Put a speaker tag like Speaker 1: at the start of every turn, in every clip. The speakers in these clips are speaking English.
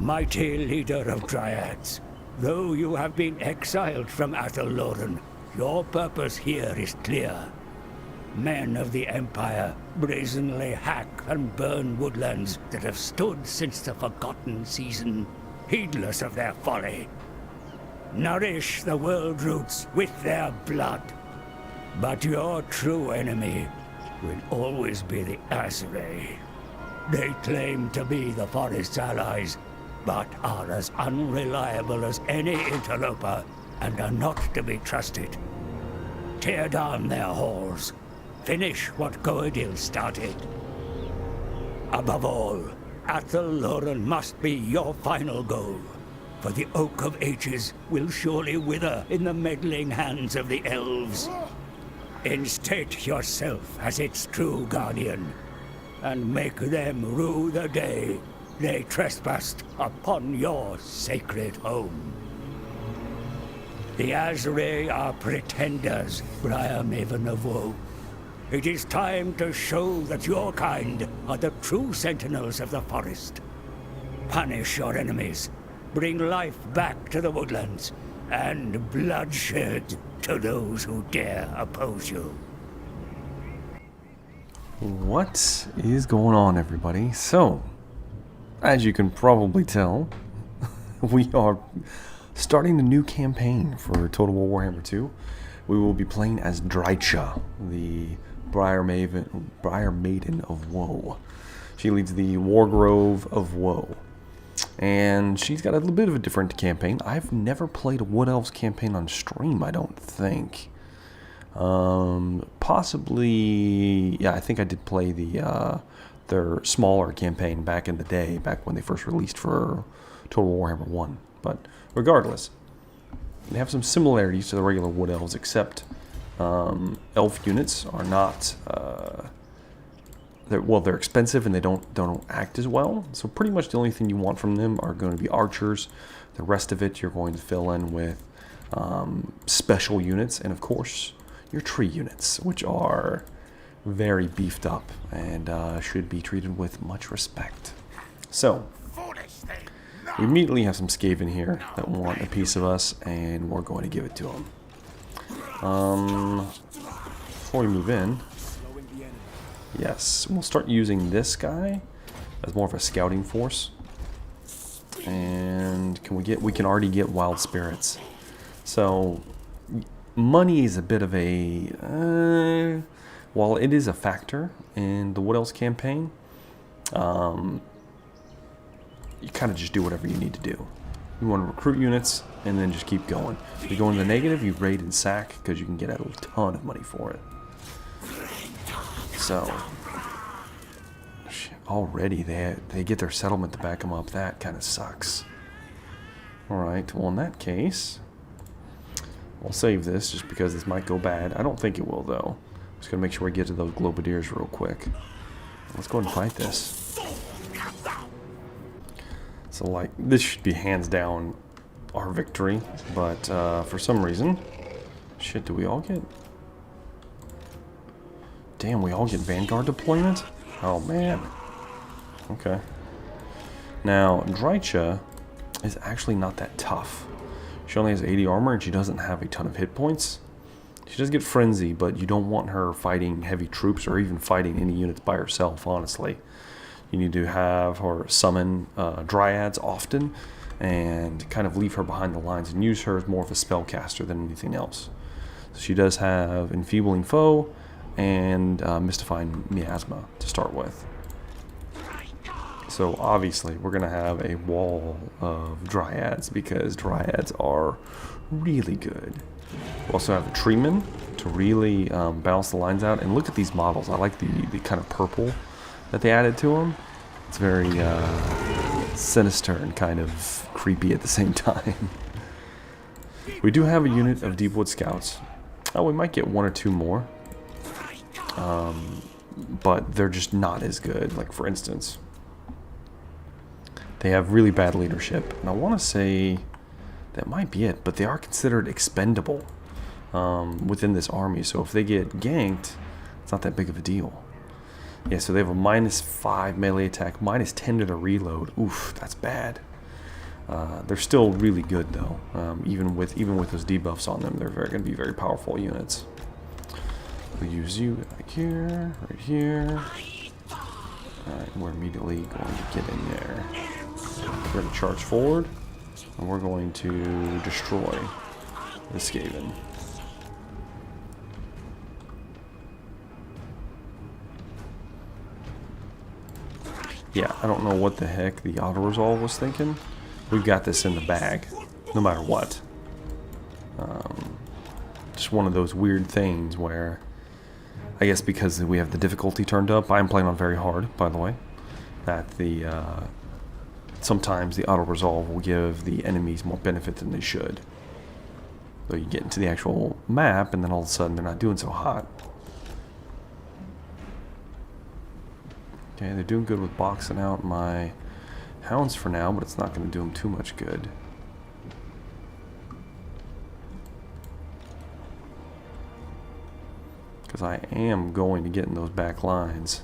Speaker 1: mighty leader of Dryads. Though you have been exiled from Athelloren, your purpose here is clear. Men of the Empire brazenly hack and burn woodlands that have stood since the Forgotten Season, heedless of their folly. Nourish the world roots with their blood. But your true enemy will always be the Azrae. They claim to be the Forest's allies, but are as unreliable as any interloper and are not to be trusted. Tear down their halls. Finish what Goedil started. Above all, Athelloren must be your final goal, for the Oak of Ages will surely wither in the meddling hands of the elves. Instate yourself as its true guardian, and make them rue the day they trespassed upon your sacred home. The Azrae are pretenders, Briar Maven of Woe. It is time to show that your kind are the true sentinels of the forest. Punish your enemies, bring life back to the woodlands, and bloodshed to those who dare oppose you.
Speaker 2: What is going on, everybody? So, as you can probably tell, we are starting a new campaign for Total War Warhammer 2. We will be playing as Drycha, the Briar Maiden of Woe. She leads the Wargrove of Woe. And she's got a little bit of a different campaign. I've never played a Wood Elves campaign on stream, I don't think. Possibly, yeah, I think I did play their smaller campaign back in the day, back when they first released for Total Warhammer 1. But regardless, they have some similarities to the regular Wood Elves, except elf units are not, they're expensive and they don't act as well. So pretty much the only thing you want from them are going to be archers. The rest of it you're going to fill in with special units, and of course your tree units, which are very beefed up and should be treated with much respect. So we immediately have some Skaven here that want a piece of us, and we're going to give it to them. Before we move in, yes, we'll start using this guy as more of a scouting force. And we can already get wild spirits. So money is a bit of a while it is a factor in the Wood Elves campaign, you kind of just do whatever you need to do. You want to recruit units and then just keep going. If you go in the negative, you raid and sack because you can get a ton of money for it. So already they get their settlement to back them up. That kind of sucks. Alright, well in that case, I'll save this just because this might go bad. I don't think it will though. Just gonna make sure we get to those Globadiers real quick. Let's go ahead and fight this. So like, this should be hands down our victory, but for some reason, shit, do we all get... Damn, we all get Vanguard deployment? Oh man. Okay. Now, Drycha is actually not that tough. She only has 80 armor and she doesn't have a ton of hit points. She does get Frenzy, but you don't want her fighting heavy troops or even fighting any units by herself, honestly. You need to have her summon Dryads often and kind of leave her behind the lines and use her as more of a spellcaster than anything else. So she does have Enfeebling Foe and Mystifying Miasma to start with. So obviously we're going to have a wall of Dryads because Dryads are really good. We also have a Treeman to really balance the lines out. And look at these models. I like the kind of purple that they added to them. It's very sinister and kind of creepy at the same time. We do have a unit of Deepwood Scouts. Oh, we might get one or two more. But they're just not as good. Like, for instance, they have really bad leadership. And I want to say that might be it, but they are considered expendable within this army. So if they get ganked, it's not that big of a deal. Yeah, so they have a -5 melee attack, -10 to the reload. Oof, that's bad. They're still really good though. Even with those debuffs on them, they're going to be very powerful units. We'll use you like here, right here. Alright, we're immediately going to get in there. We're going to charge forward, and we're going to destroy the Skaven. Yeah, I don't know what the heck the auto-resolve was thinking. We've got this in the bag, no matter what. Just one of those weird things where, I guess because we have the difficulty turned up, I'm playing on very hard, by the way, that the sometimes the auto-resolve will give the enemies more benefit than they should. So you get into the actual map, and then all of a sudden they're not doing so hot. Okay, they're doing good with boxing out my hounds for now, but it's not going to do them too much good. Because I am going to get in those back lines.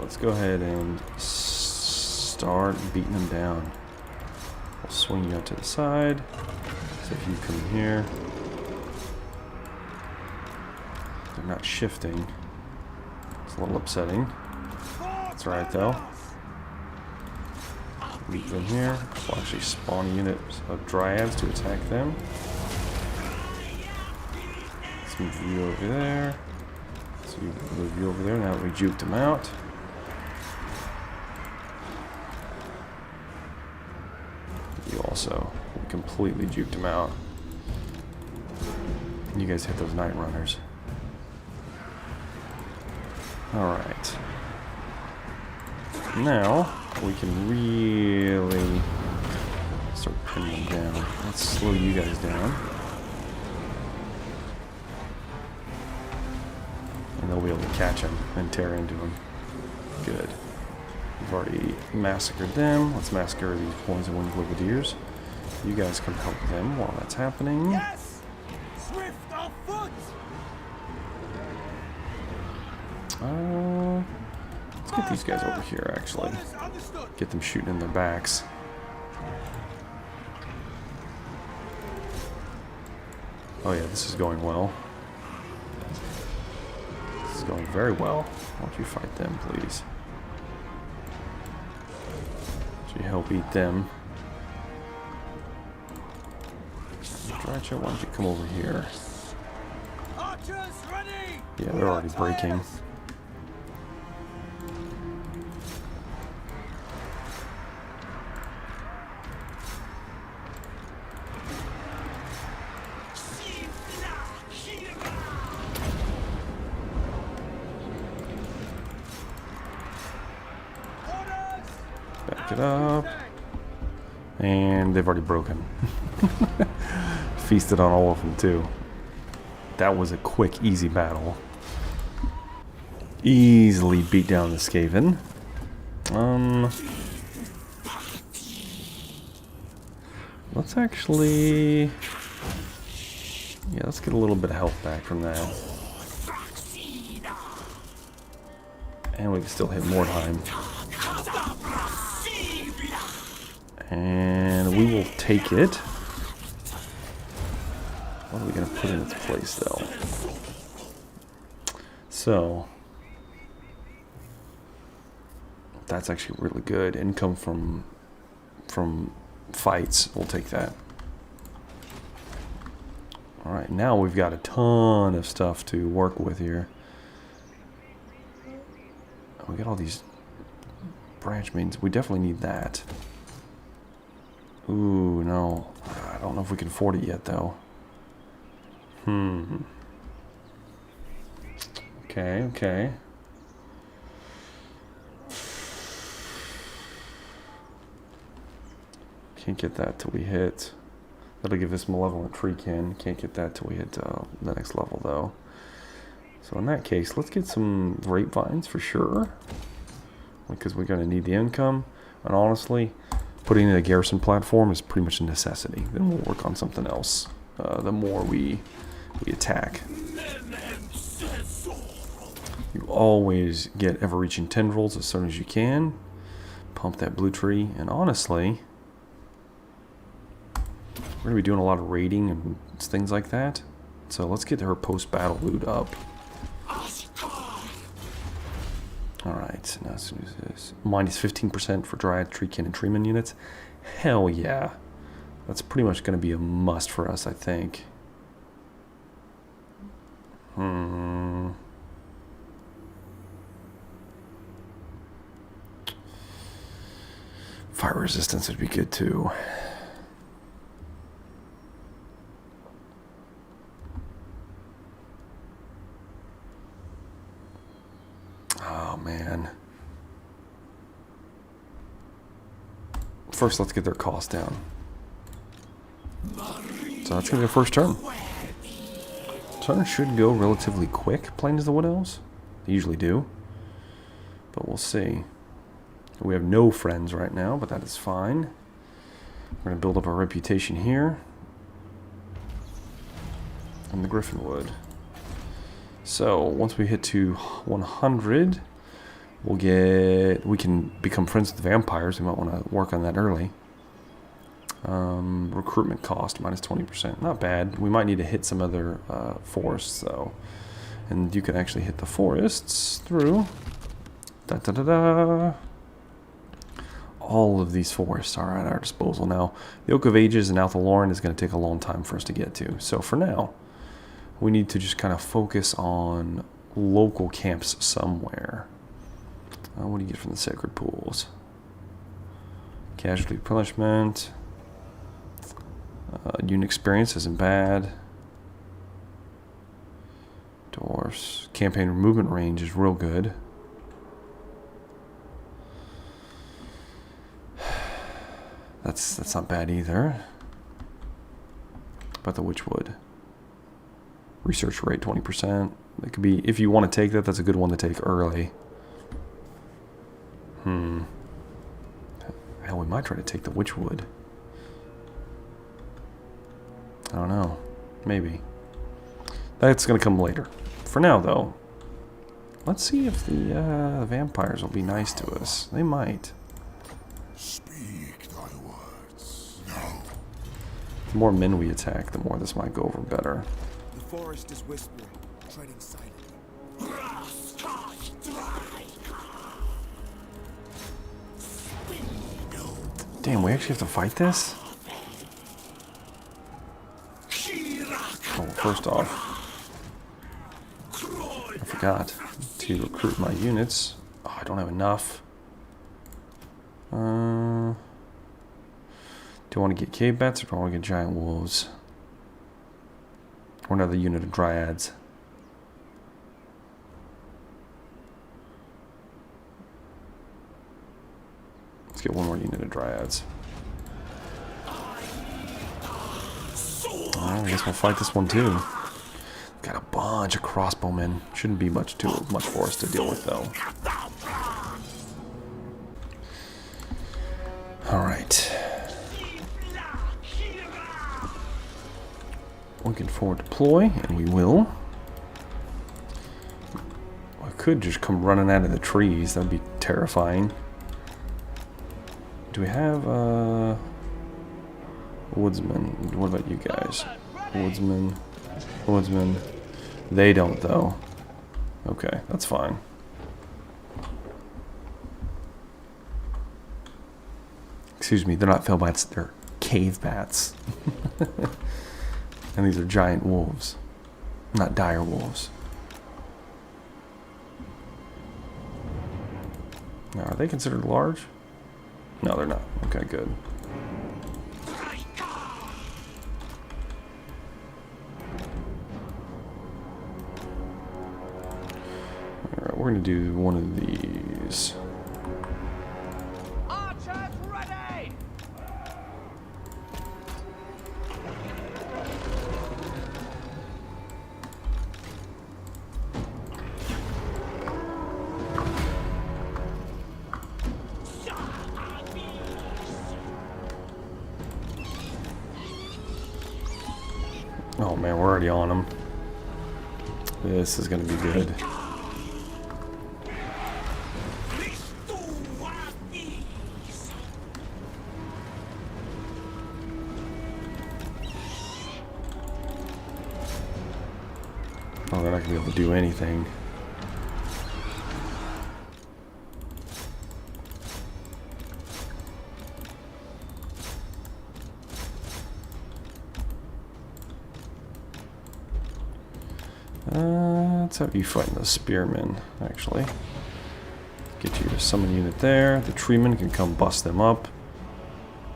Speaker 2: Let's go ahead and start beating them down. I'll swing you out to the side. So if you come in here, they're not shifting. It's a little upsetting. That's alright though. Leap them here. We'll actually spawn a unit of dryads to attack them. Let's move you over there. So you move you over there. Now we juked them out. Also, we completely juked him out. You guys hit those night runners. Alright. Now, we can really start pinning them down. Let's slow you guys down. And they'll be able to catch him and tear into him. Good. We've already massacred them. Let's massacre these poison winged grenadiers. You guys can help them while that's happening.
Speaker 3: Yes! Swift of foot!
Speaker 2: Let's get these guys over here, actually. Get them shooting in their backs. Oh yeah, this is going well. This is going very well. Why don't you fight them, please? Should you help eat them? Drycha, why don't you come over here? Yeah, they're already breaking. Back it up. And they've already broken. Feasted on all of them too. That was a quick, easy battle. Easily beat down the Skaven. Let's actually... yeah, let's get a little bit of health back from that. And we can still hit more time. And we will take it. What are we going to put in its place, though? So, that's actually really good. Income from fights. We'll take that. Alright, now we've got a ton of stuff to work with here. We got all these branch maidens. We definitely need that. Ooh, no. I don't know if we can afford it yet, though. Okay, okay. Can't get that till we hit. That'll give us Malevolent Treekin. Can't get that till we hit the next level, though. So in that case, let's get some grapevines for sure, because we're going to need the income. And honestly, putting in a garrison platform is pretty much a necessity. Then we'll work on something else the more we attack. You always get ever-reaching tendrils as soon as you can. Pump that blue tree, and honestly, we're going to be doing a lot of raiding and things like that. So let's get her post-battle loot up. Alright, now as soon as this. Minus 15% for Dryad, Treekin, and Treeman units. Hell yeah. That's pretty much going to be a must for us, I think. Fire resistance would be good too. Oh man. First, let's get their cost down. So that's gonna be the first turn. Turn should go relatively quick, playing as the Wood Elves. They usually do. But we'll see. We have no friends right now, but that is fine. We're going to build up our reputation here. And the Griffinwood. So, once we hit to 100, we can become friends with the vampires. We might want to work on that early. Recruitment cost, minus 20%. Not bad. We might need to hit some other forests, though. And you can actually hit the forests through... All of these forests are at our disposal now. The Oak of Ages and Althalorn is going to take a long time for us to get to. So for now, we need to just kind of focus on local camps somewhere. What do you get from the Sacred Pools? Casualty Punishment. Unit experience isn't bad. Dwarfs. Campaign movement range is real good. That's not bad either. But the Witchwood. Research rate 20%. That could be, if you want to take that, that's a good one to take early. Hell, we might try to take the Witchwood. I don't know. Maybe. That's going to come later. For now, though, let's see if the vampires will be nice to us. They might.
Speaker 3: Speak thy words. No.
Speaker 2: The more men we attack, the more this might go over better.
Speaker 3: The forest is whispering, treading silently.
Speaker 2: Damn, we actually have to fight this? Oh, first off, I forgot to recruit my units. Oh, I don't have enough. Do I want to get cave bats or do I want to get giant wolves? Or another unit of dryads? Let's get one more unit of dryads. I guess we'll fight this one too. Got a bunch of crossbowmen. Shouldn't be much for us to deal with though. Alright. We can forward deploy, and we will. I could just come running out of the trees. That'd be terrifying. Do we have woodsmen? What about you guys? Woodsmen. They don't though. Okay, that's fine. Excuse me, they're not fell bats, they're cave bats. And these are giant wolves, not dire wolves. Now, are they considered large? No, they're not. Okay, good. Alright, we're going to do one of these.
Speaker 3: Archers ready!
Speaker 2: man, we're already on them. This is going to be good. Oh, they're not going to be able to do anything. Let's have you fighting the spearmen, actually. Get you to summon unit there. The treemen can come bust them up.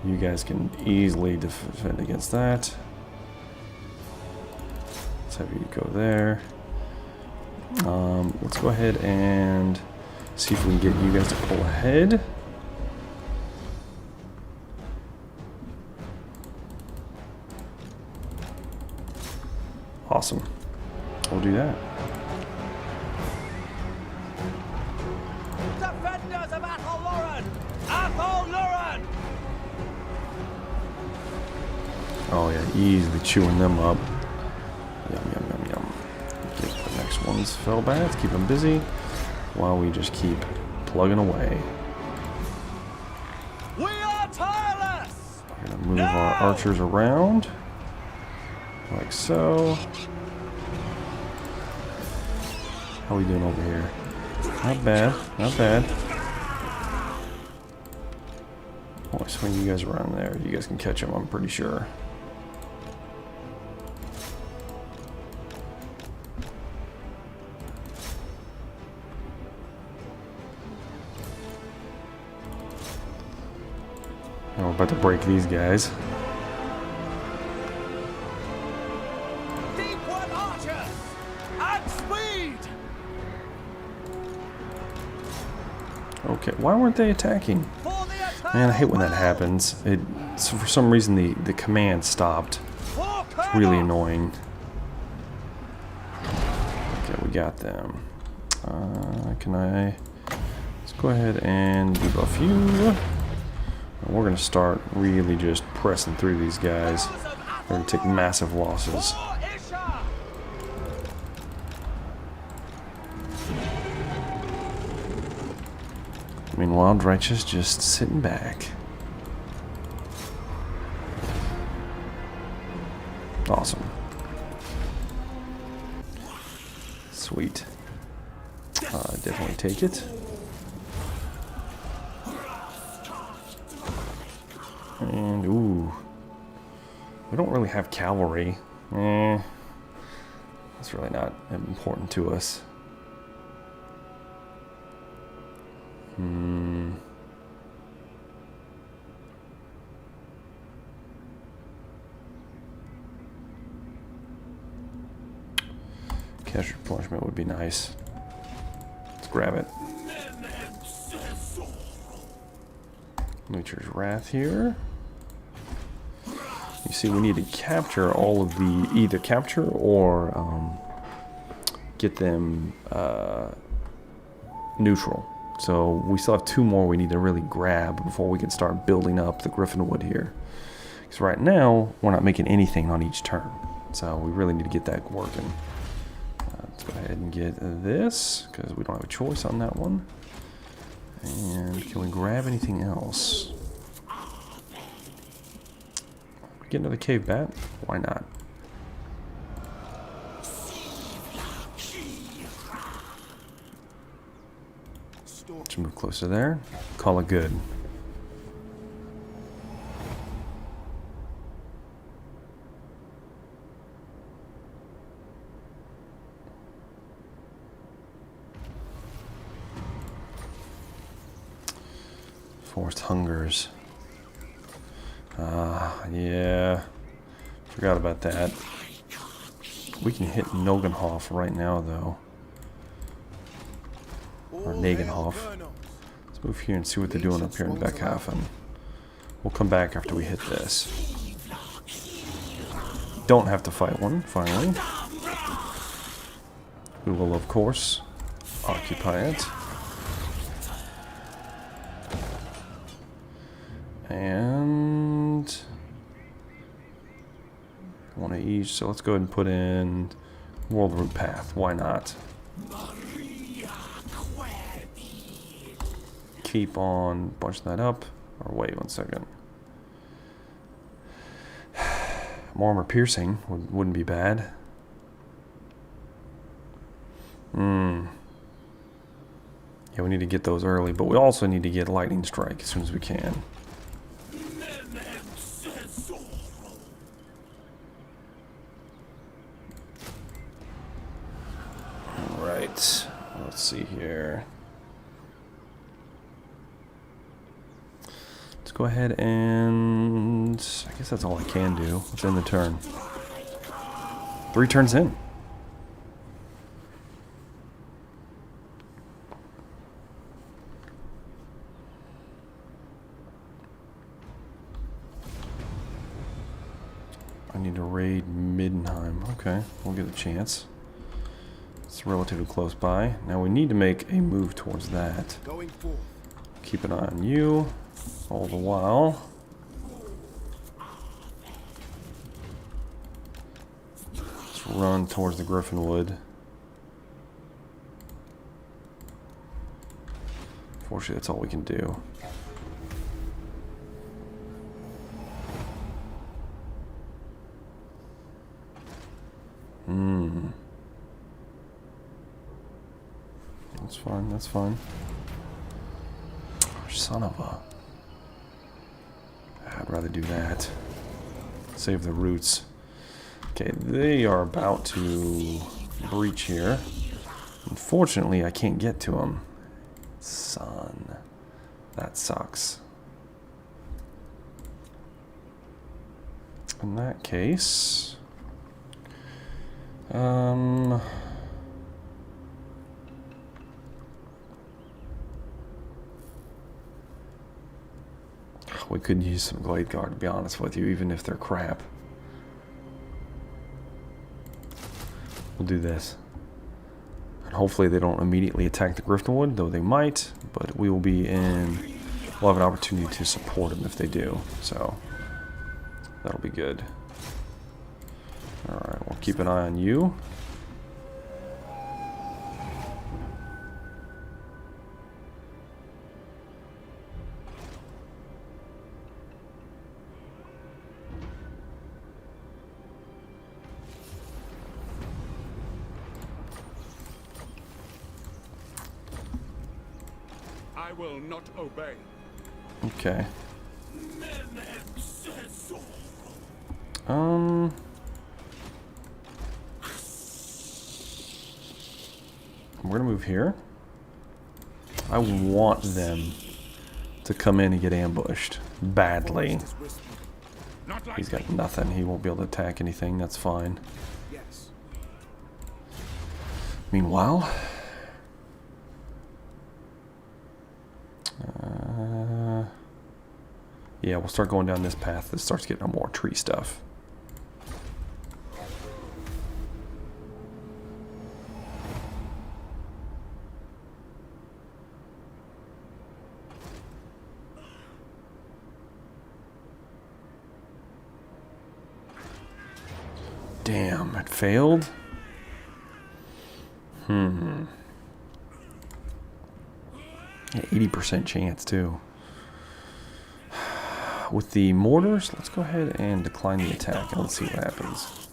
Speaker 2: You guys can easily defend against that. Let's have you go there. Let's go ahead and see if we can get you guys to pull ahead. Awesome. We'll do that.
Speaker 3: Defenders of Athel-Loren! Athel-Loren!
Speaker 2: Oh yeah, easily chewing them up. Yum, yum, yum, yum. Get the next ones fell bats, keep them busy, while we just keep plugging away.
Speaker 3: We are tireless!
Speaker 2: We're gonna move our archers around, like so. How are we doing over here? Not bad, not bad. Oh, I swing you guys around there. You guys can catch them, I'm pretty sure. And we're about to break these guys.
Speaker 3: Deep-wood archers! At speed!
Speaker 2: Okay, why weren't they attacking?
Speaker 3: For the attack!
Speaker 2: Man, I hate when that happens. So for some reason the command stopped. It's really annoying. Okay, we got them. Let's go ahead and debuff you. And we're gonna start really just pressing through these guys. We're gonna take massive losses. Meanwhile, Drycha's just sitting back. Awesome. Sweet. Definitely take it. And, ooh. We don't really have cavalry. That's really not important to us. Cash replenishment would be nice. Let's grab it. Nature's Wrath here. You see, we need to capture all of the, either capture or get them neutral. So we still have 2 more we need to really grab before we can start building up the Griffinwood here. Because right now, we're not making anything on each turn. So we really need to get that working. Let's go ahead and get this, because we don't have a choice on that one. And can we grab anything else? Get another cave bat? Why not? Let's move closer there. Call it good. Forced hungers. Yeah. Forgot about that. We can hit Nogenhof right now, though. Or Nagenhof. Let's move here and see what they're doing up here in Beckhafen. We'll come back after we hit this. Don't have to fight one, finally. We will, of course, occupy it. And 1 by each. So let's go ahead and put in World Route Path. Why not? Keep on bunching that up. Or wait 1 second. More armor piercing wouldn't be bad. Yeah, we need to get those early, but we also need to get lightning strike as soon as we can. Alright, let's see here. Let's go ahead and I guess that's all I can do. Let's end the turn. 3 turns in. I need to raid Middenheim. Okay, we'll get a chance. It's relatively close by. Now we need to make a move towards that. Keep an eye on you all the while. Let's run towards the Griffinwood. Unfortunately, that's all we can do. That's fine, that's fine. Son of a... I'd rather do that. Save the roots. Okay, they are about to breach here. Unfortunately, I can't get to them. Son. That sucks. In that case... we could use some Glade Guard, to be honest with you, even if they're crap. We'll do this. And hopefully they don't immediately attack the Griffinwood, though they might, but we will be in... We'll have an opportunity to support them if they do, so... That'll be good. Alright, we'll keep an eye on you.
Speaker 3: I will not obey.
Speaker 2: Okay. We're gonna move here. I want them to come in and get ambushed badly. He's got nothing. He won't be able to attack anything. That's fine. Meanwhile, yeah, we'll start going down this path that starts getting more tree stuff. Damn, it failed? Yeah, 80% chance too. With the mortars, let's go ahead and decline the attack and let's see what happens.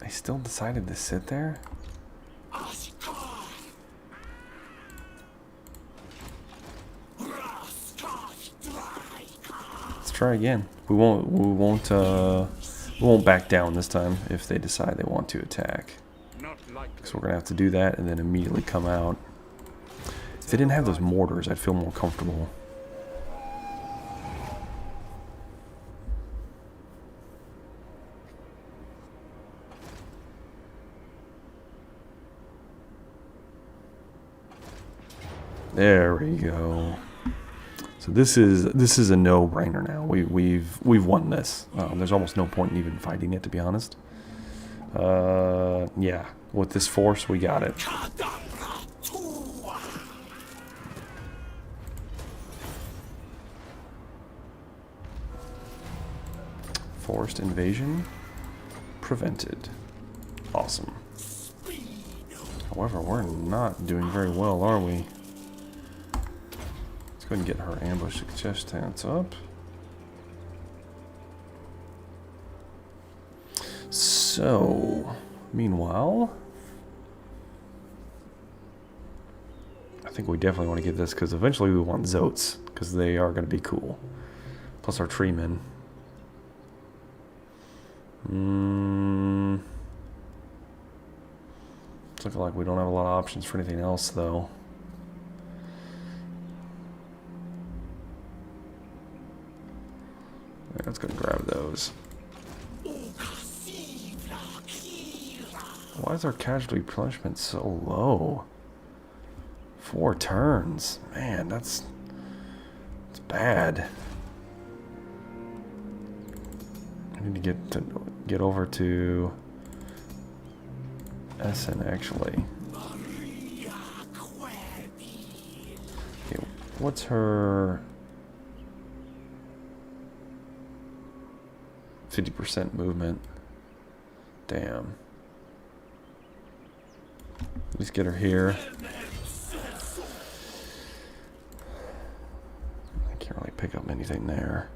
Speaker 2: They still decided to sit there? Let's try again. We won't back down this time if they decide they want to attack. So we're gonna have to do that and then immediately come out. If they didn't have those mortars, I'd feel more comfortable. There we go. So this is a no-brainer now. We've won this. There's almost no point in even fighting it, to be honest. Yeah, with this force, we got it. Forest invasion prevented. Awesome. However, we're not doing very well, are we? Let's go ahead and get her ambush chest up. So, meanwhile, I think we definitely want to get this because eventually we want Zotes because they are going to be cool. Plus our treemen. It's looking like we don't have a lot of options for anything else, though. Yeah, let's go and grab those. Why is our casualty punishment so low? 4 turns. Man, that's bad. I need to get over to Essen, actually. Okay, what's her 50% movement? Damn. Let's get her here. I can't really pick up anything there.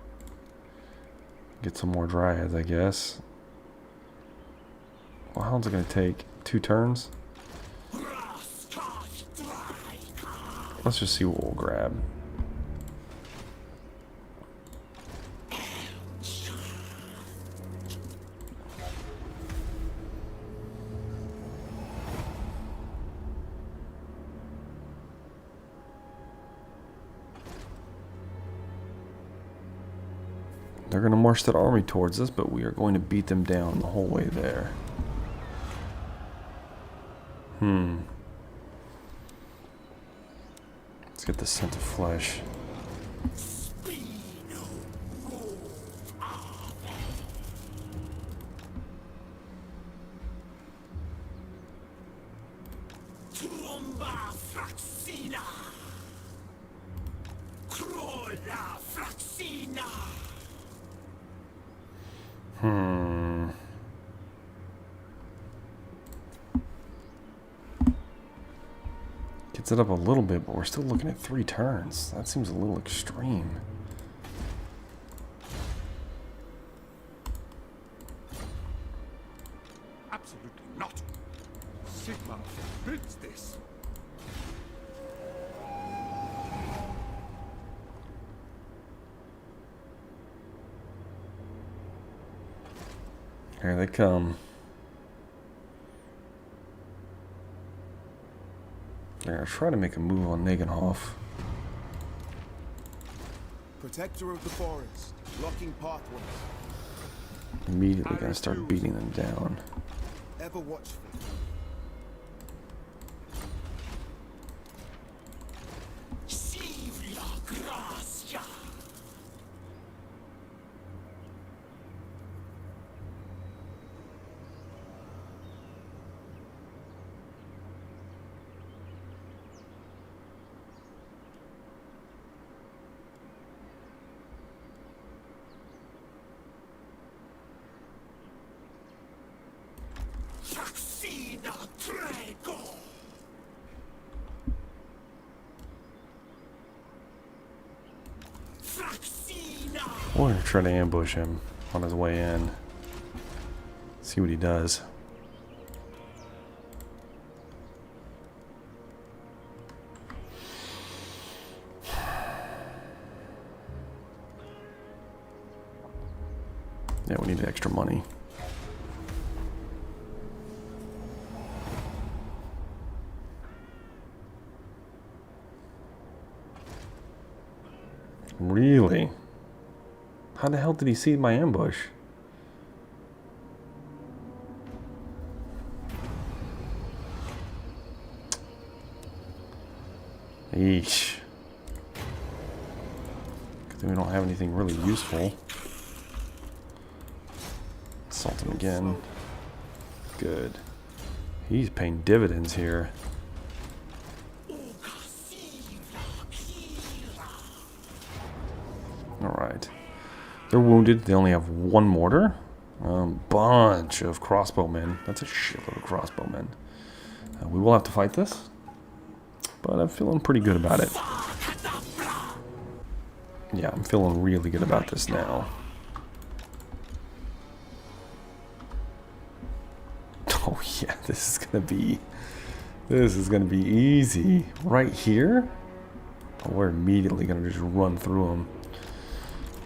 Speaker 2: Get some more dryads, I guess. Well, how long's it going to take? 2 turns? Let's just see what we'll grab. They're going to march that army towards us, but we are going to beat them down the whole way there. Let's get the scent of flesh. Gets it up a little bit, but we're still looking at 3 turns. That seems a little extreme.
Speaker 3: Absolutely not. Sigma forbids this.
Speaker 2: Here they come. They're gonna try to make a move on Nagenhof.
Speaker 4: Protector of the forest, blocking pathways.
Speaker 2: Immediately gonna start beating them down.
Speaker 4: Ever watchful.
Speaker 2: We're gonna try to ambush him on his way in. See what he does. Yeah, we need extra money. Really? How the hell did he see my ambush? Eesh. Good thing we don't have anything really useful. Assault him again. Good. He's paying dividends here. Alright. They're wounded. They only have one mortar. Bunch of crossbowmen. That's a shitload of crossbowmen. We will have to fight this, but I'm feeling pretty good about it. Yeah, I'm feeling really good about this now. Oh yeah, this is gonna be easy. Right here, oh, we're immediately gonna just run through them.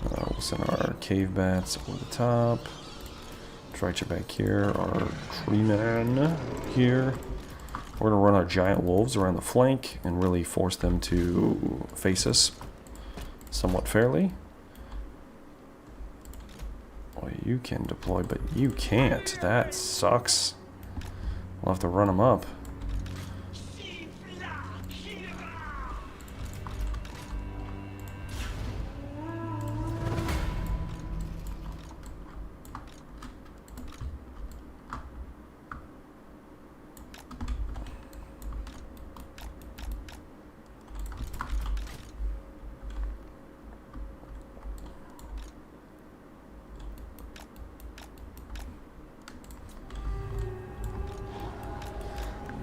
Speaker 2: We'll send our cave bats over the top. Drycha back here, our tree man here. We're gonna run our giant wolves around the flank and really force them to face us somewhat fairly. Well, you can deploy, but you can't. That sucks. We'll have to run them up.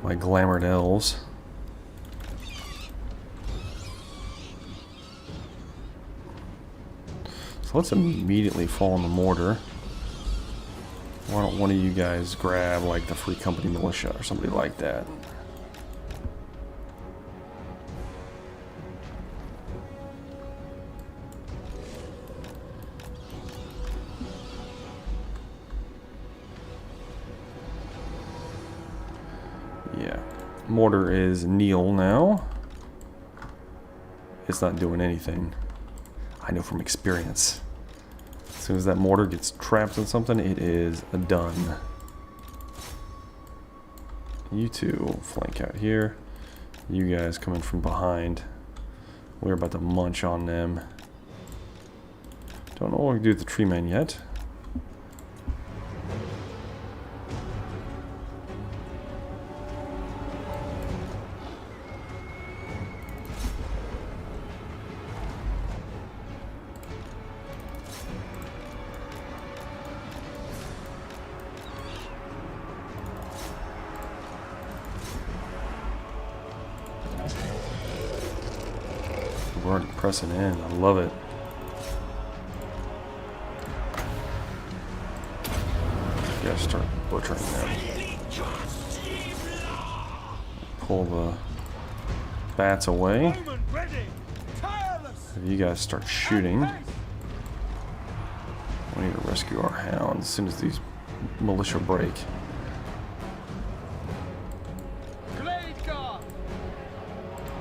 Speaker 2: My glamored elves. So let's immediately fall on the mortar. Why don't one of you guys grab like the Free Company Militia or somebody like that? Yeah, mortar is Neil now. It's not doing anything. I know from experience. As soon as that mortar gets trapped in something, it is done. You two flank out here. You guys come in from behind. We're about to munch on them. Don't know what we can do with the tree man yet. We're already pressing in. I love it. Gotta start butchering them. Pull the bats away. If you guys start shooting, we need to rescue our hounds as soon as these militia break.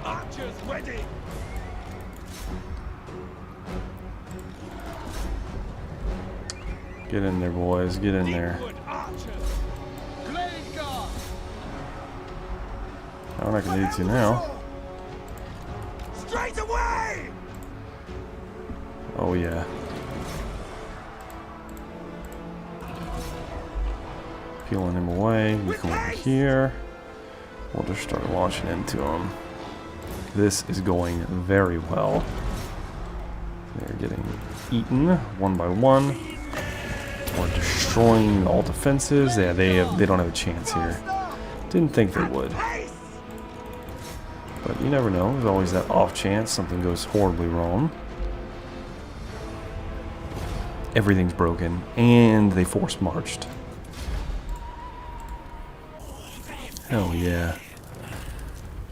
Speaker 3: Archers ready.
Speaker 2: Get in there, boys. Get in there. I'm not gonna need to now.
Speaker 3: Straight away.
Speaker 2: Oh yeah. Peeling him away. You come over here. We'll just start launching into him. This is going very well. They're getting eaten one by one. We're destroying all defenses. Yeah, they don't have a chance here. Didn't think they would. But you never know. There's always that off chance something goes horribly wrong. Everything's broken, and they force marched. Hell yeah.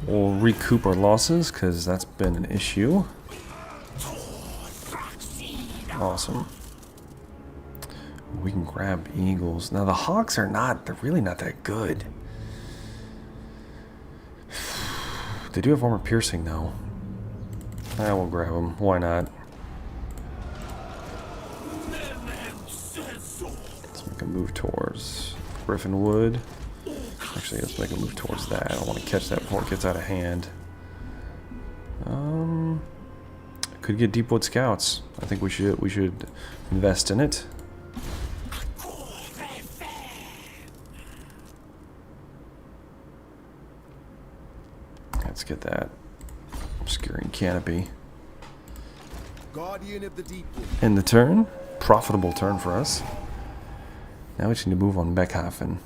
Speaker 2: We'll recoup our losses because that's been an issue. Awesome. We can grab eagles. Now the hawks are they're really not that good. They do have armor piercing though. I will grab them. Why not? Let's make a move towards Griffin Wood. Actually, let's make a move towards that. I don't want to catch that before it gets out of hand. Could get Deepwood Scouts. I think we should invest in it. Let's get that obscuring canopy.
Speaker 4: Guardian of the Deepwood.
Speaker 2: End the turn. profitable turn for us. Now we just need to move on Beckhafen.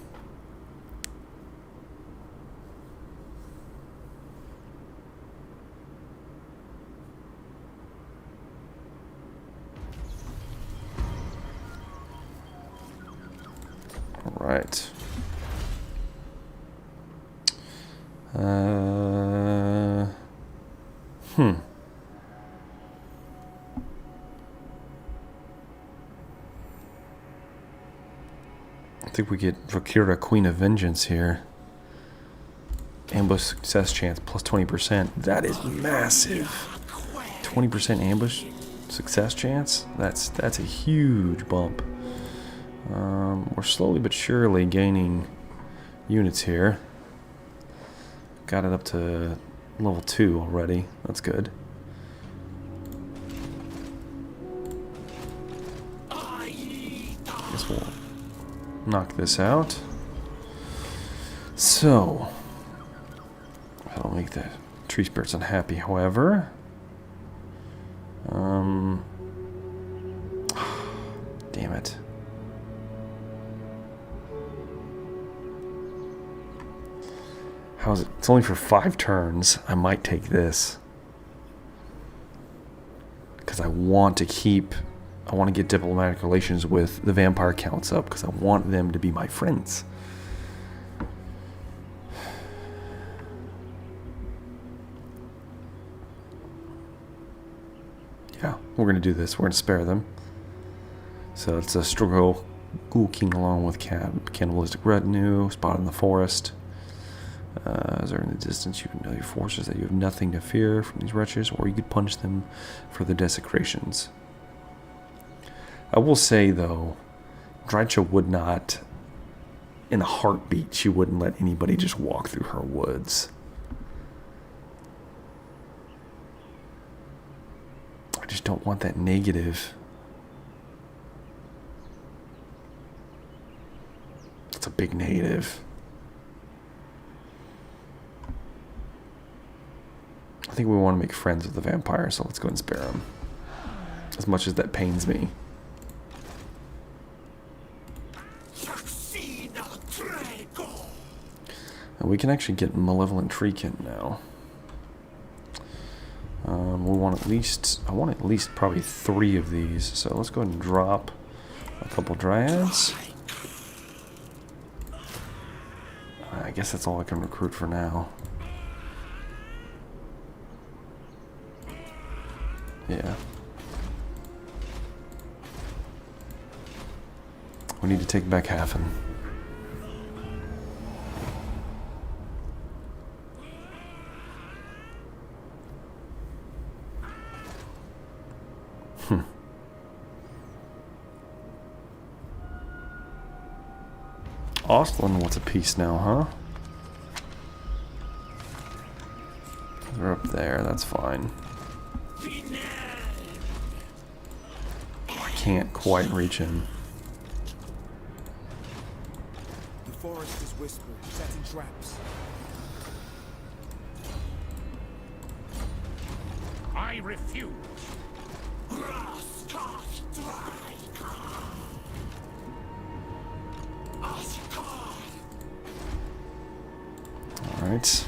Speaker 2: Alright. I think we get Vakira, Queen of Vengeance here. Ambush success chance plus 20%. That is massive. 20% ambush success chance? That's a huge bump. We're slowly but surely gaining units here. Got it up to level 2 already. That's good. Guess we'll knock this out. So, that'll make the tree spirits unhappy, however. Damn it. How is it? It's only for 5 turns. I might take this. Because I want to get diplomatic relations with the vampire counts up, because I want them to be my friends. Yeah, we're going to do this. We're going to spare them. So it's a struggle. Ghoul King along with cannibalistic retinue, spotted in the forest. As they're in the distance, you can know your forces that you have nothing to fear from these wretches, or you could punish them for the desecrations. I will say, though, Drycha would not, in a heartbeat, she wouldn't let anybody just walk through her woods. I just don't want that negative. It's a big negative. I think we want to make friends with the vampire, so let's go and spare him. As much as that pains me. And we can actually get Malevolent Treekin now. We want at least, I want at least probably 3 of these. So let's go ahead and drop a couple Dryads. I guess that's all I can recruit for now. Yeah. We need to take back Hafen. Ostland wants a piece now, huh? They're up there, that's fine. I can't quite reach him.
Speaker 4: The forest is whispering, setting traps.
Speaker 3: I refuse.
Speaker 2: All right.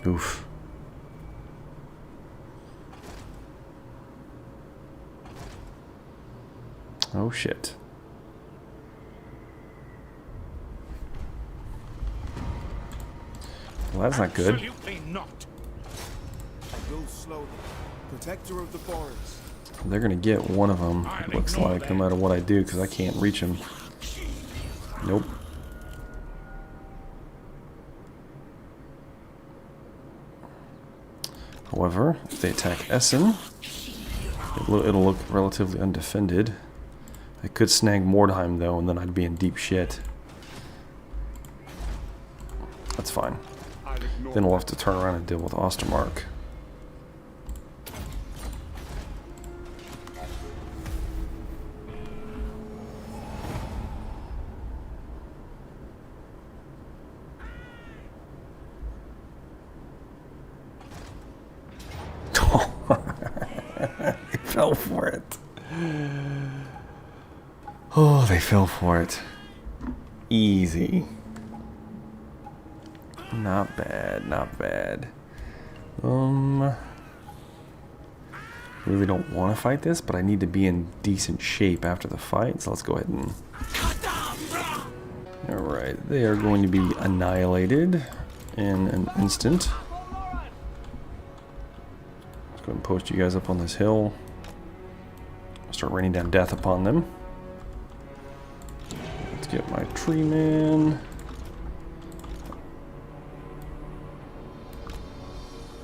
Speaker 2: Oof. Oh shit. Well, that's not good.
Speaker 3: Absolutely not.
Speaker 4: I will slowly. Protector of the forest.
Speaker 2: They're gonna get one of them, it looks like, no matter what I do, because I can't reach him. Nope. However, if they attack Essen, it'll look relatively undefended. I could snag Mordheim, though, and then I'd be in deep shit. That's fine. Then we'll have to turn around and deal with Ostermark. They fell for it. Oh, they fell for it. Easy. Not bad, not bad. Really don't want to fight this, but I need to be in decent shape after the fight, so let's go ahead and... Alright, they are going to be annihilated in an instant. Let's go ahead and post you guys up on this hill. Start raining down death upon them. Let's get my tree man.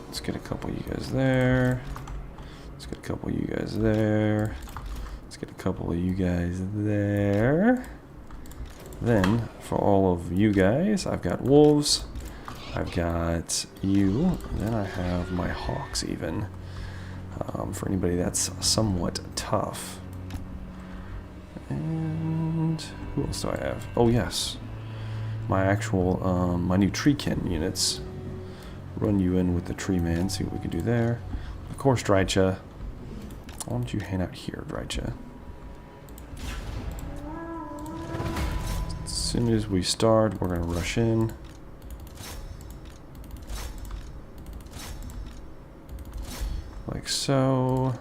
Speaker 2: Let's get a couple of you guys there. Let's get a couple of you guys there. Let's get a couple of you guys there. Then, for all of you guys, I've got wolves. I've got you. And then I have my hawks even. For anybody that's somewhat tough. And who else do I have? Oh yes, my actual my new treekin units. Run you in with the tree man. See what we can do there. Of course, Drycha. Why don't you hang out here, Drycha? As soon as we start, we're gonna rush in. Like so.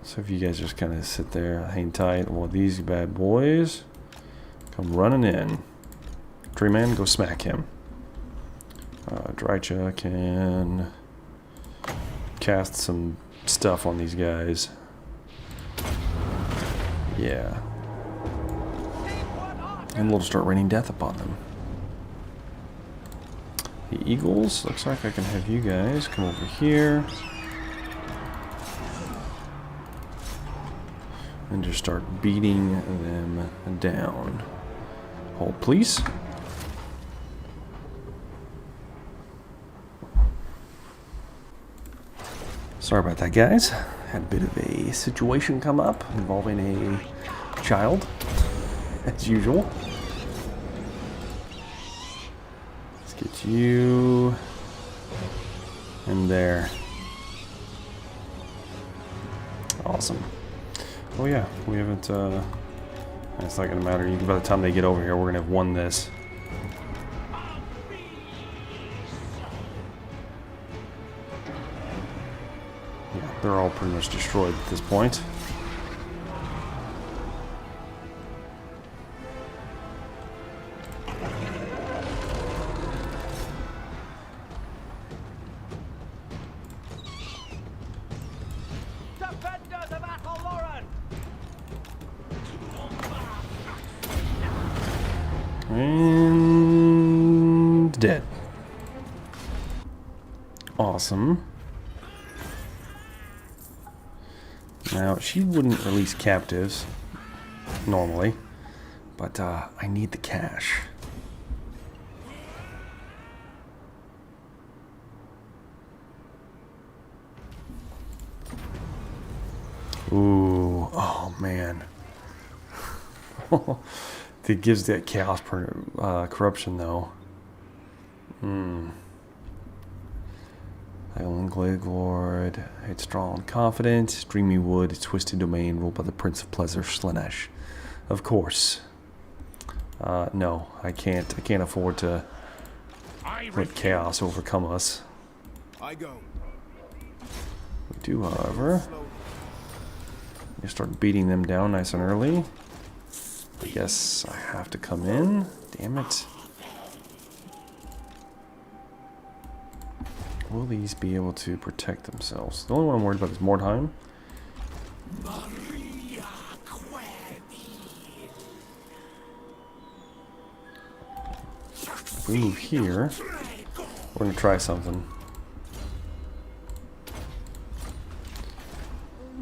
Speaker 2: So if you guys just kind of sit there, hang tight, while these bad boys come running in. Tree man, go smack him. Drycha can cast some stuff on these guys. Yeah. And we'll start raining death upon them. The eagles, looks like I can have you guys come over here. And just start beating them down. Hold, please. Sorry about that, guys. Had a bit of a situation come up involving a child, as usual. Let's get you in there. Awesome. Oh yeah, we haven't, it's not gonna matter. By the time they get over here, we're gonna have won this. Yeah, they're all pretty much destroyed at this point. And dead. Awesome. Now, she wouldn't release captives normally, but I need the cash. Ooh, oh man. It gives that chaos corruption though. Island Lord, headstrong and confident, dreamy wood, twisted domain ruled by the Prince of Pleasure, Slanesh. Of course. No, I can't afford to let chaos overcome us.
Speaker 4: I go.
Speaker 2: We do, however. You start beating them down nice and early. I guess I have to come in. Damn it. Will these be able to protect themselves? The only one I'm worried about is Mordheim. If we move here, we're going to try something.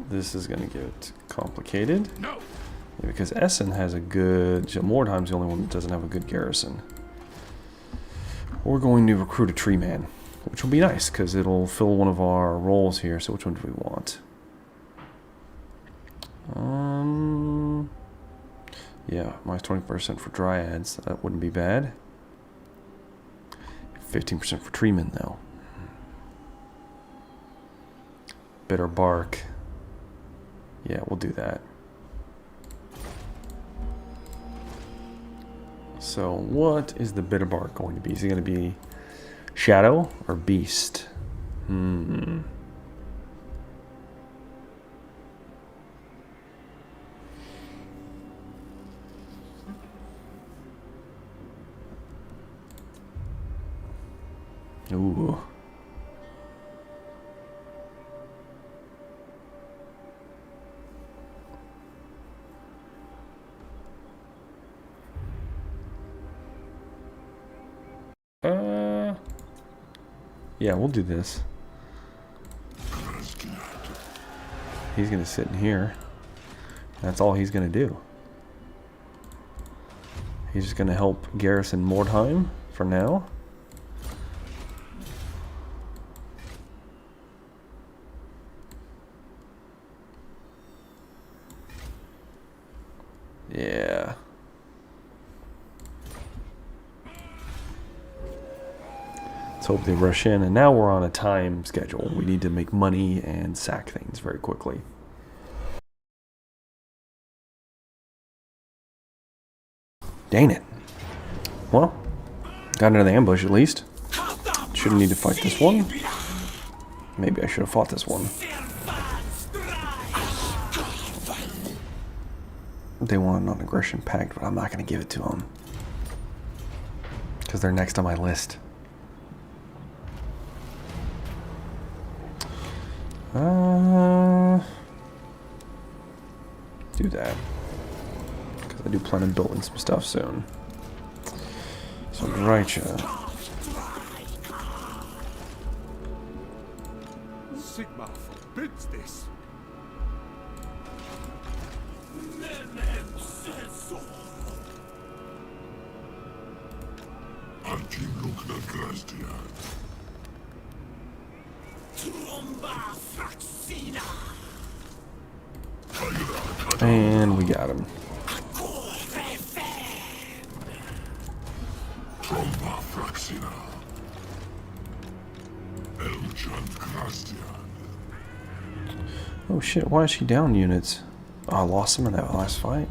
Speaker 2: This is going to get complicated.
Speaker 3: No.
Speaker 2: Yeah, because Essen has a good... Mordheim's the only one that doesn't have a good garrison. We're going to recruit a tree man, which will be nice because it'll fill one of our roles here. So which one do we want? Yeah, minus 20% for dryads. That wouldn't be bad. 15% for treemen, though. Bitter bark. Yeah, we'll do that. So, what is the bitter bark going to be? Is it going to be shadow or beast? Ooh. Yeah, we'll do this. He's gonna sit in here. That's all he's gonna do. He's just gonna help garrison Mordheim for now. Yeah. Let's hope they rush in. And now we're on a time schedule. We need to make money and sack things very quickly. Dang it. Well, got into the ambush at least. Shouldn't need to fight this one. Maybe I should have fought this one. They want a non-aggression pact, but I'm not going to give it to them. Because they're next on my list. Do that. Because I do plan on building some stuff soon. So, Drycha.
Speaker 4: Sigma forbids this.
Speaker 2: And we got him. Oh shit, why is she down units? Oh, I lost him in that last fight.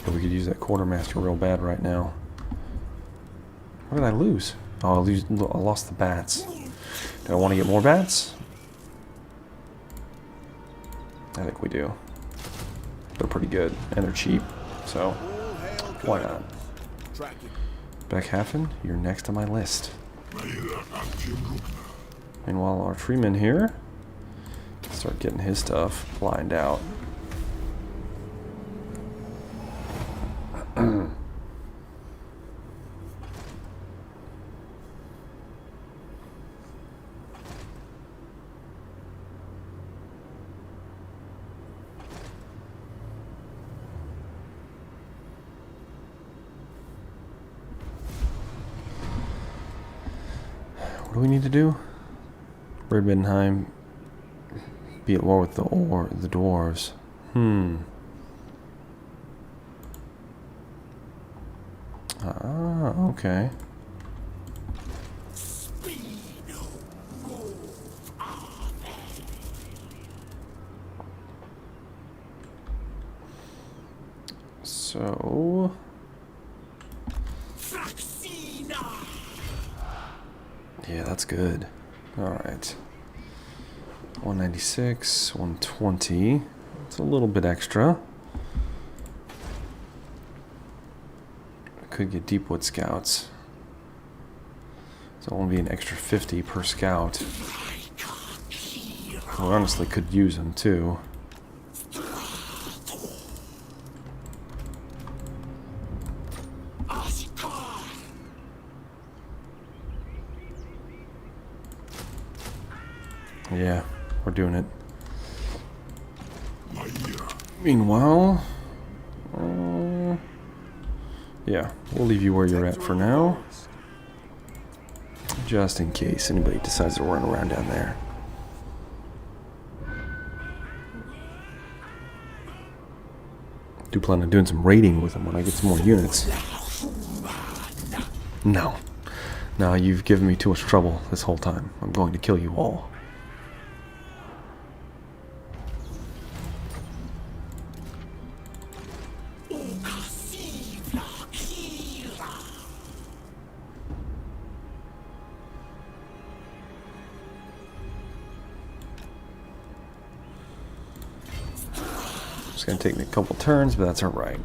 Speaker 2: We could use that quartermaster real bad right now. What did I lose? Oh, I lost the bats. Do I want to get more bats? I think we do. They're pretty good, and they're cheap, so why not? Beckhafen, you're next on my list. Meanwhile, our treeman here start getting his stuff lined out. What do we need to do? Redbenheim be at war with the dwarves. Ah, okay. So yeah, that's good. All right. 196, 120. It's a little bit extra. I could get Deepwood scouts. So it won't be an extra 50 per scout. We honestly could use them too. Yeah, we're doing it. Meanwhile, yeah, we'll leave you where you're at for now. Just in case anybody decides to run around down there. Do plan on doing some raiding with them when I get some more units. No. No, you've given me too much trouble this whole time. I'm going to kill you all. It's going to take me a couple turns, but that's alright.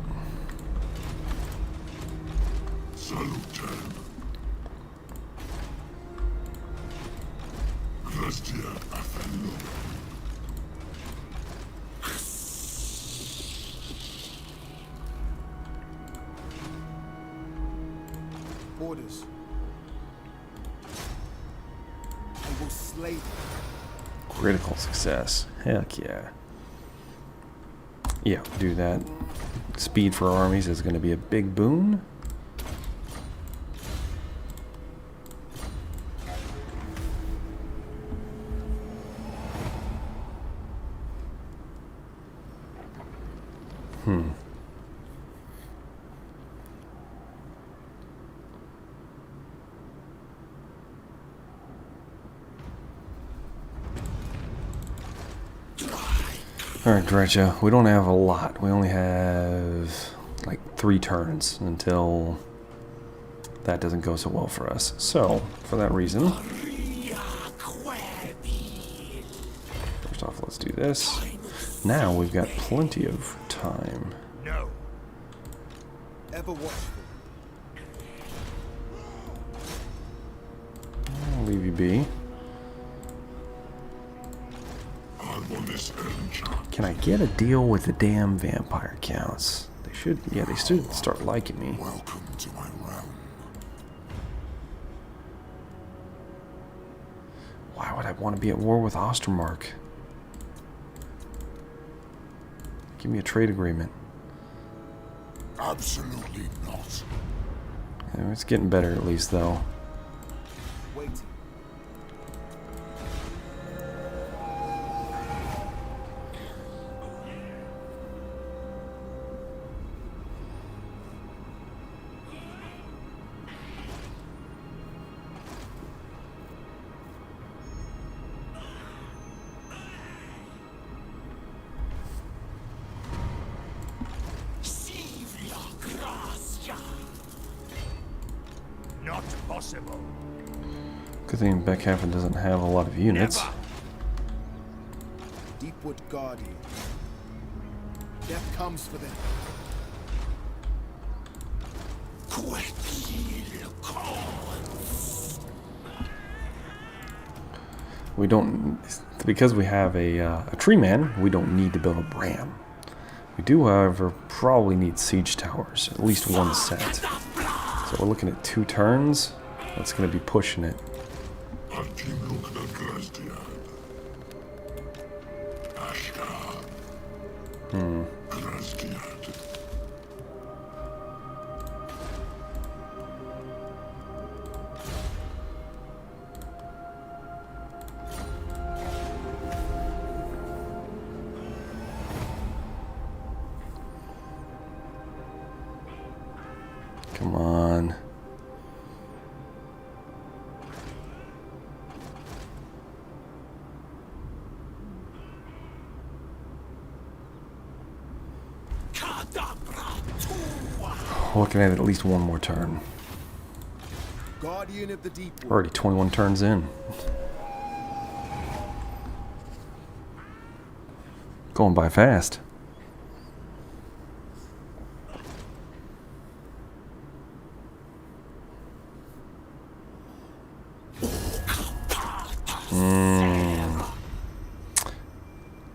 Speaker 4: Orders. I will slay them.
Speaker 2: Critical success. Heck yeah. Yeah, do that. Speed for armies is going to be a big boon. Alright, Drycha, we don't have a lot. We only have like 3 turns until that doesn't go so well for us. So, for that reason, first off, let's do this. Now we've got plenty of time.
Speaker 3: No.
Speaker 4: Ever watchful.
Speaker 2: I'll leave you be. Can I get a deal with the damn vampire counts? They should, yeah, they should start liking me.
Speaker 3: Welcome to my realm.
Speaker 2: Why would I want to be at war with Ostermark? Give me a trade agreement.
Speaker 3: Absolutely not.
Speaker 2: Yeah, it's getting better at least, though.
Speaker 4: Waiting.
Speaker 3: Not possible.
Speaker 2: Good thing Beckhaven doesn't have a lot of units.
Speaker 3: Never.
Speaker 4: Deepwood Guardian. Death comes for them.
Speaker 2: We don't, because we have a tree man, we don't need to build a ram. We do, however, probably need siege towers, at least 1 set. So we're looking at 2 turns. That's going to be pushing it. Come on. Looking at least 1 more turn.
Speaker 4: Guardian of the Deepwood.
Speaker 2: Already 21 turns in. Going by fast.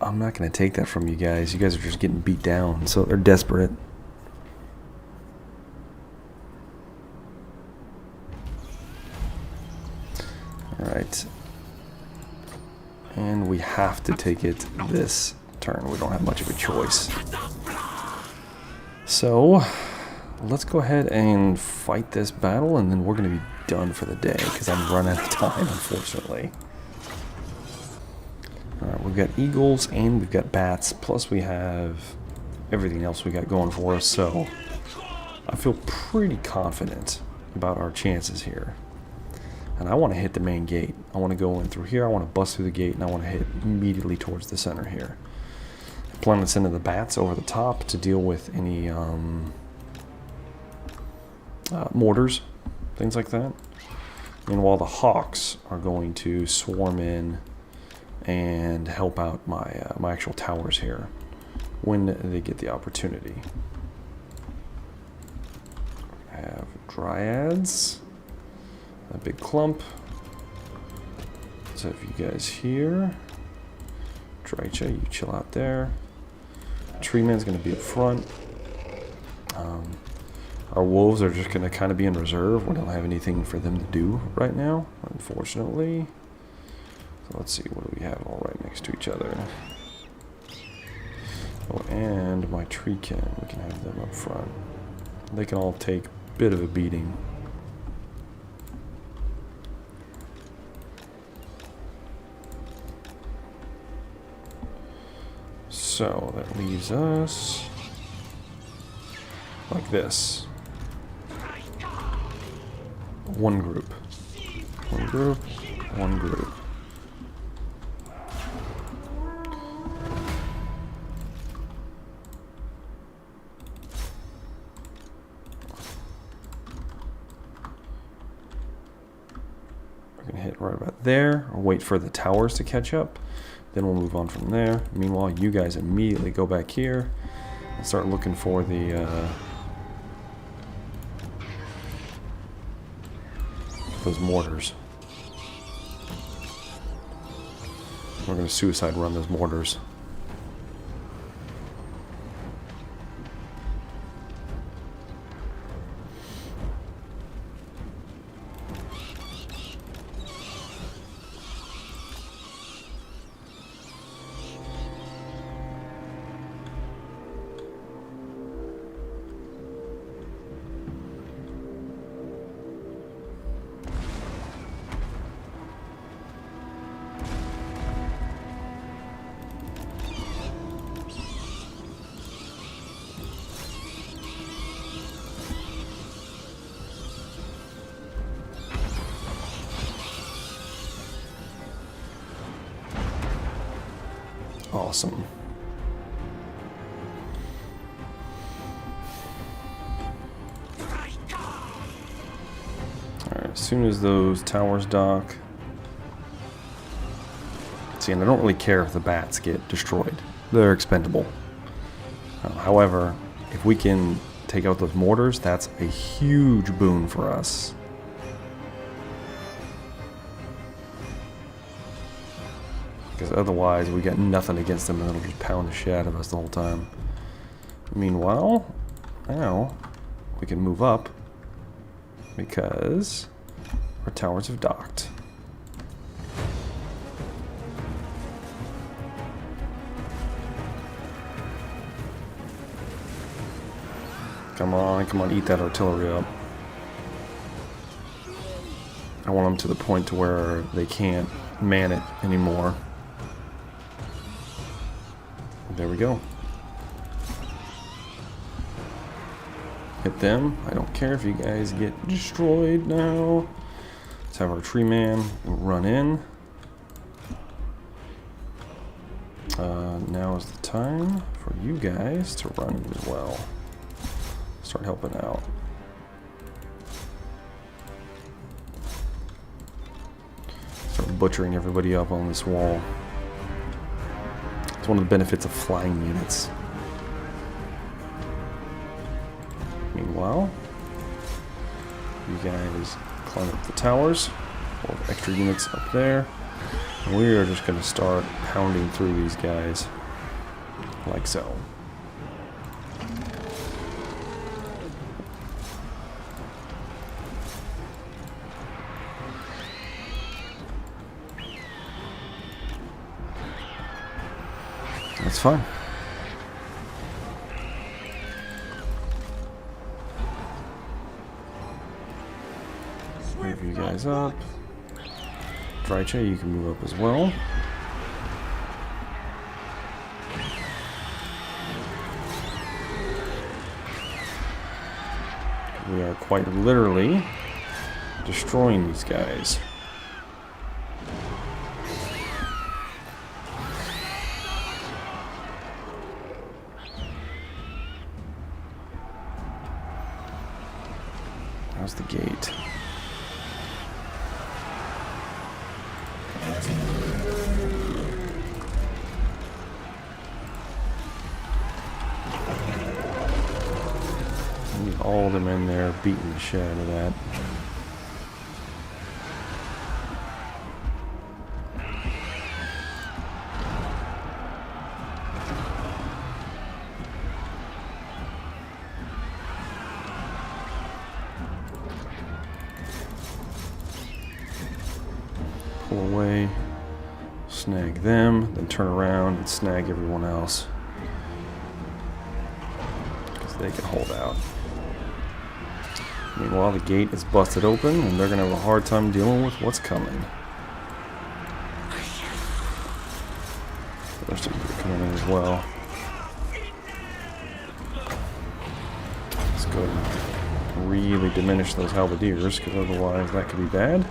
Speaker 2: I'm not going to take that from you guys. You guys are just getting beat down, so they're desperate. Alright. And we have to take it this turn. We don't have much of a choice. So, let's go ahead and fight this battle, and then we're going to be done for the day, because I'm running out of time, unfortunately. Alright, we've got eagles, and we've got bats, plus we have everything else we got going for us, so I feel pretty confident about our chances here. And I want to hit the main gate. I want to go in through here, I want to bust through the gate, and I want to hit immediately towards the center here. I plan on sending the bats over the top to deal with any mortars, things like that. And while the hawks are going to swarm in and help out my my actual towers here when they get the opportunity. I have dryads, a big clump. So if you guys here, Drycha, you chill out there. Tree man's going to be up front. Our wolves are just going to kind of be in reserve. We don't have anything for them to do right now, unfortunately. So let's see, what do we have all right next to each other? Oh, and my tree kin, we can have them up front. They can all take a bit of a beating. So that leaves us like this. One group. One group. One group. We're going to hit right about there, or wait for the towers to catch up. Then we'll move on from there. Meanwhile, you guys immediately go back here and start looking for the those mortars. We're going to suicide run those mortars. Awesome. Alright, as soon as those towers dock. See, and I don't really care if the bats get destroyed. They're expendable. However, if we can take out those mortars, that's a huge boon for us. Because otherwise, we got nothing against them, and it'll just pound the shit out of us the whole time. Meanwhile, now we can move up because our towers have docked. Come on, eat that artillery up. I want them to the point to where they can't man it anymore. There we go. Hit them. I don't care if you guys get destroyed now. Let's have our tree man run in. Now is the time for you guys to run as well. Start helping out. Start butchering everybody up on this wall. It's one of the benefits of flying units. Meanwhile, you guys climb up the towers. We'll have extra units up there. And we are just going to start pounding through these guys like so. That's fine. Move you guys up. Drycha, you can move up as well. We are quite literally destroying these guys. How's the gate? Need all of them in there beating the shit out of that. Pull away, snag them, then turn around and snag everyone else. Because they can hold out. Meanwhile, the gate is busted open and they're going to have a hard time dealing with what's coming. The rest of them are coming in as well. Let's go and really diminish those halberdiers, because otherwise that could be bad.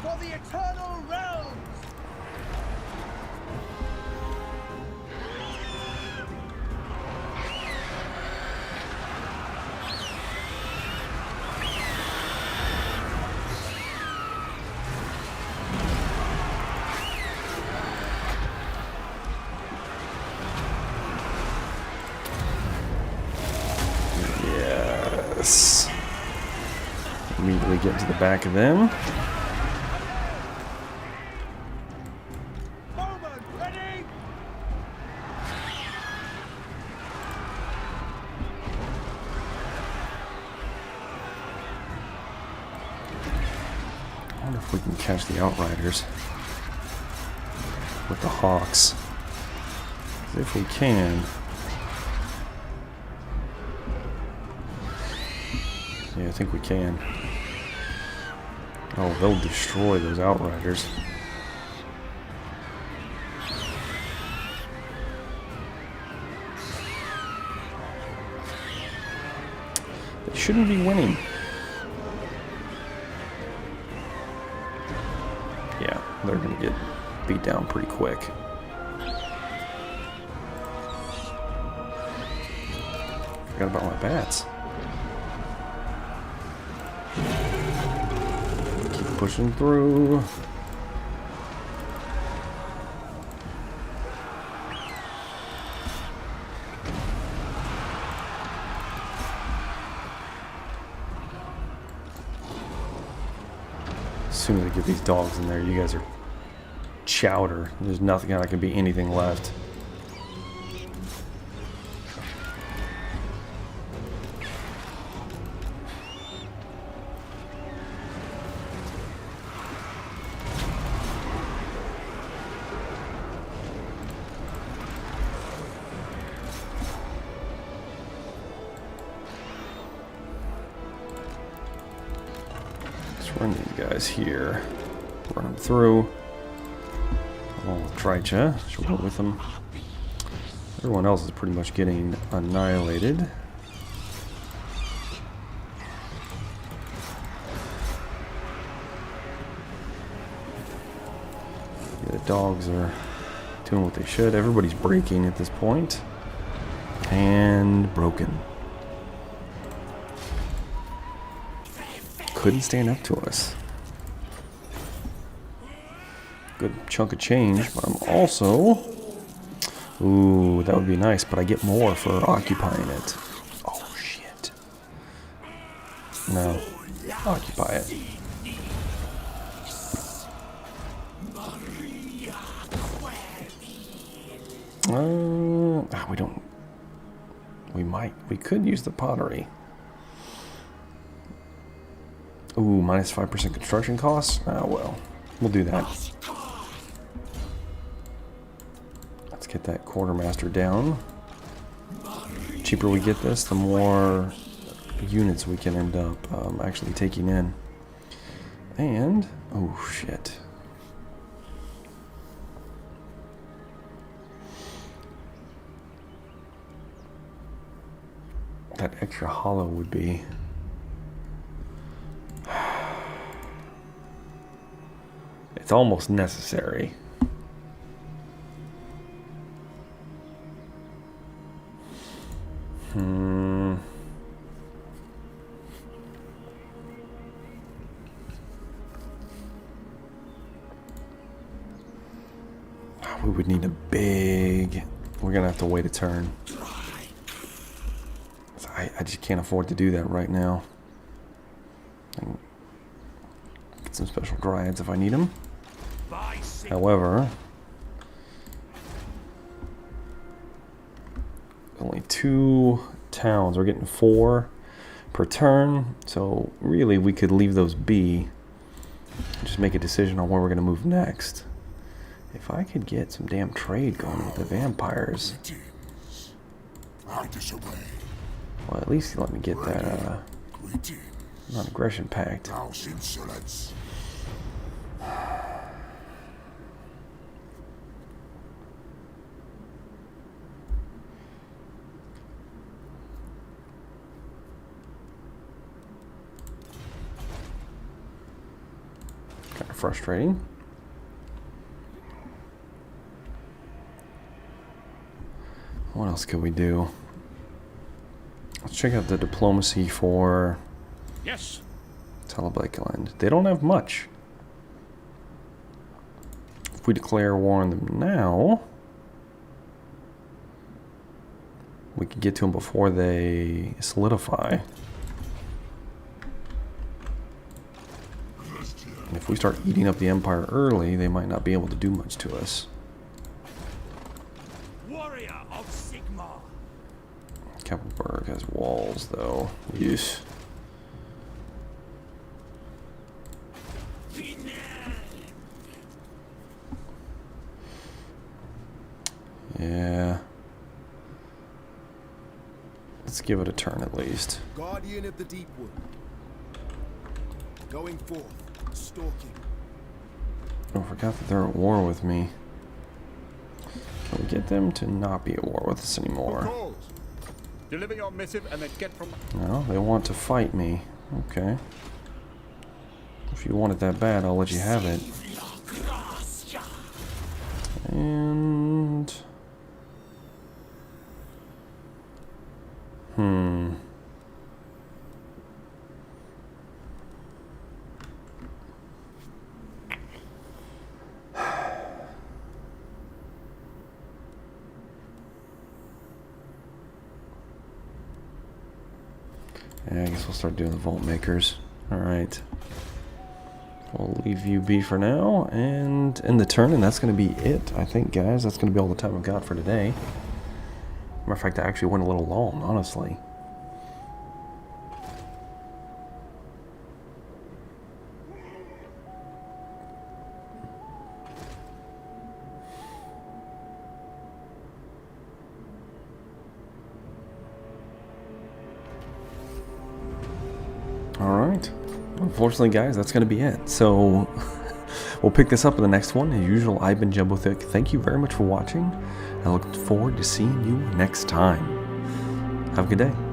Speaker 4: For the eternal realms!
Speaker 2: Yes. Immediately get to the back of them.
Speaker 4: Bowman, ready?
Speaker 2: I wonder if we can catch the Outriders with the Hawks. 'Cause if we can... Yeah, I think we can. Oh, they'll destroy those Outriders. They shouldn't be winning. Yeah, they're going to get beat down pretty quick. Forgot about my bats. Keep pushing through. As soon as I get these dogs in there, you guys are chowder. There's nothing, not going to be anything left. Run these guys here. Run them through. Oh, Drycha. She'll go with them. Everyone else is pretty much getting annihilated. The dogs are doing what they should. Everybody's breaking at this point. And broken. Couldn't stand up to us. Good chunk of change, but I'm also... Ooh, that would be nice, but I get more for occupying it. Oh, shit. No. Occupy it. We don't... We could use the pottery. Ooh, minus 5% construction costs? Ah, well. We'll do that. Let's get that quartermaster down. The cheaper we get this, the more units we can end up actually taking in. And... oh, shit. extra hollow would be. It's almost necessary. We would need a big... We're gonna have to wait a turn. I just can't afford to do that right now. I can get some special dryads if I need them. However, only 2 towns. We're getting 4 per turn. So really, we could leave those be. Just make a decision on where we're gonna move next. If I could get some damn trade going with the vampires.
Speaker 3: I disobey.
Speaker 2: Well, at least let me get that non-aggression pact.
Speaker 3: House insolence.
Speaker 2: Kind of frustrating. What else could we do? Let's check out the diplomacy for Talablakeland. They don't have much. If we declare war on them now, we could get to them before they solidify. And if we start eating up the Empire early, they might not be able to do much to us. Keppelberg has walls, though. Yes. Yeah. Let's give it a turn at least.
Speaker 4: Guardian of the Deepwood. Going forth, stalking.
Speaker 2: Oh, I forgot that they're at war with me. Can we get them to not be at war with us anymore?
Speaker 5: Deliver your missive and then get from...
Speaker 2: No, they want to fight me. Okay. If you want it that bad, I'll let you have it. And... Yeah, I guess we'll start doing the vault makers. Alright. We'll leave you be for now, and end the turn, and that's going to be it, I think, guys. That's going to be all the time I've got for today. Matter of fact, I actually went a little long, honestly. Alright. Unfortunately, guys, that's going to be it. So, we'll pick this up in the next one. As usual, I've been Jumbo-Thick. Thank you very much for watching. I look forward to seeing you next time. Have a good day.